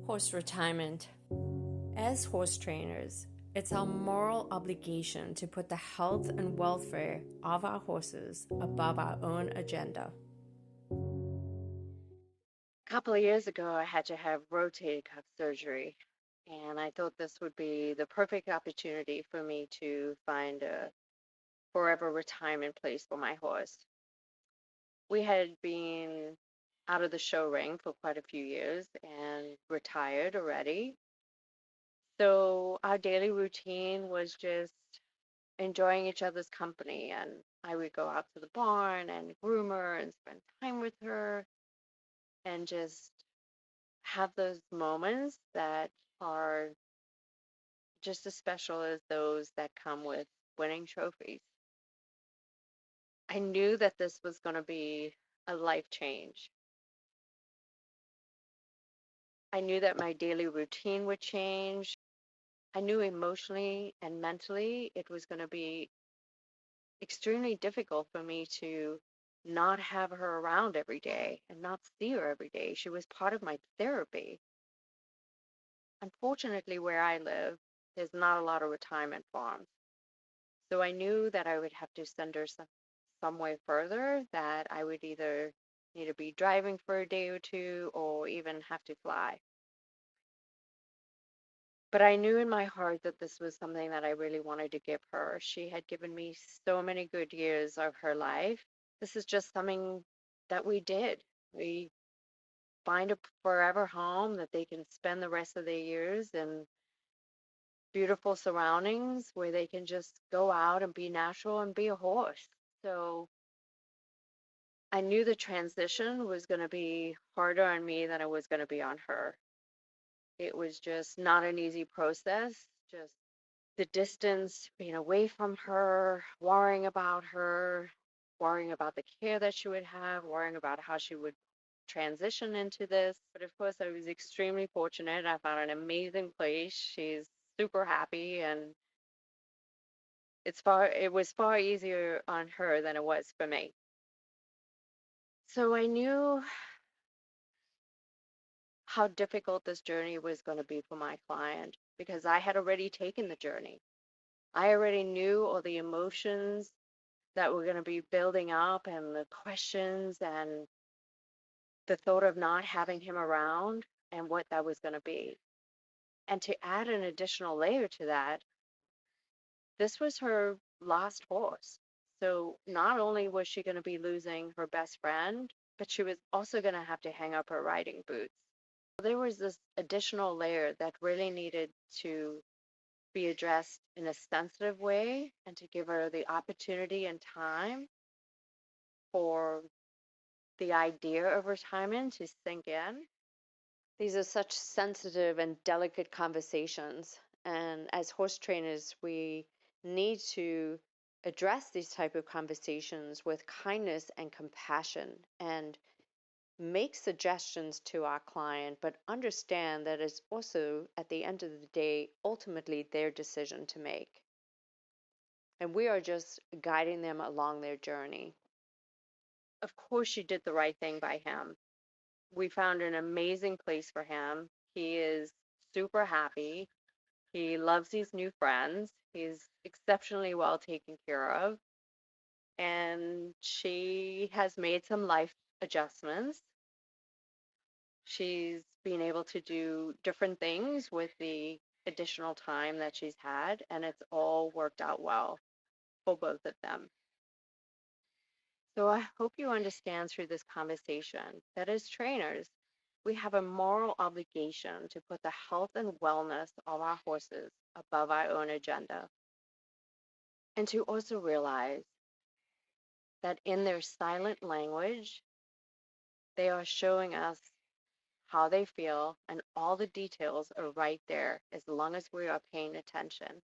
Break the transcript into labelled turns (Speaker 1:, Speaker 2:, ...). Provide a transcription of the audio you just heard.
Speaker 1: Horse retirement. As horse trainers, it's our moral obligation to put the health and welfare of our horses above our own agenda.
Speaker 2: A couple of years ago, I had to have rotator cuff surgery, and I thought this would be the perfect opportunity for me to find a forever retirement place for my horse. We had been out of the show ring for quite a few years and retired already. So our daily routine was just enjoying each other's company, and I would go out to the barn and groom her and spend time with her and just have those moments that are just as special as those that come with winning trophies. I knew that this was going to be a life change. I knew that my daily routine would change. I knew emotionally and mentally it was going to be extremely difficult for me to not have her around every day and not see her every day. She was part of my therapy. Unfortunately, where I live, there's not a lot of retirement farms. So I knew that I would have to send her some way further, that I would either need to be driving for a day or two or even have to fly. But I knew in my heart that this was something that I really wanted to give her. She had given me so many good years of her life. This is just something that we did. We find a forever home that they can spend the rest of their years in beautiful surroundings where they can just go out and be natural and be a horse. So I knew the transition was going to be harder on me than it was going to be on her. It was just not an easy process, just the distance, being away from her, worrying about her, worrying about the care that she would have, worrying about how she would transition into this. But of course, I was extremely fortunate. I found an amazing place. She's super happy, and it was far easier on her than it was for me. So I knew how difficult this journey was going to be for my client because I had already taken the journey. I already knew all the emotions that were going to be building up and the questions and the thought of not having him around and what that was going to be. And to add an additional layer to that, this was her last horse. So not only was she going to be losing her best friend, but she was also going to have to hang up her riding boots. There was this additional layer that really needed to be addressed in a sensitive way and to give her the opportunity and time for the idea of retirement to sink in. These are such sensitive and delicate conversations. And as horse trainers, we need to address these type of conversations with kindness and compassion and make suggestions to our client, but understand that it's also, at the end of the day, ultimately their decision to make. And we are just guiding them along their journey. Of course, she did the right thing by him. We found an amazing place for him. He is super happy. He loves these new friends. He's exceptionally well taken care of. And she has made some life adjustments. She's been able to do different things with the additional time that she's had, and it's all worked out well for both of them. So I hope you understand through this conversation that as trainers, we have a moral obligation to put the health and wellness of our horses above our own agenda, and to also realize that in their silent language, they are showing us how they feel, and all the details are right there as long as we are paying attention.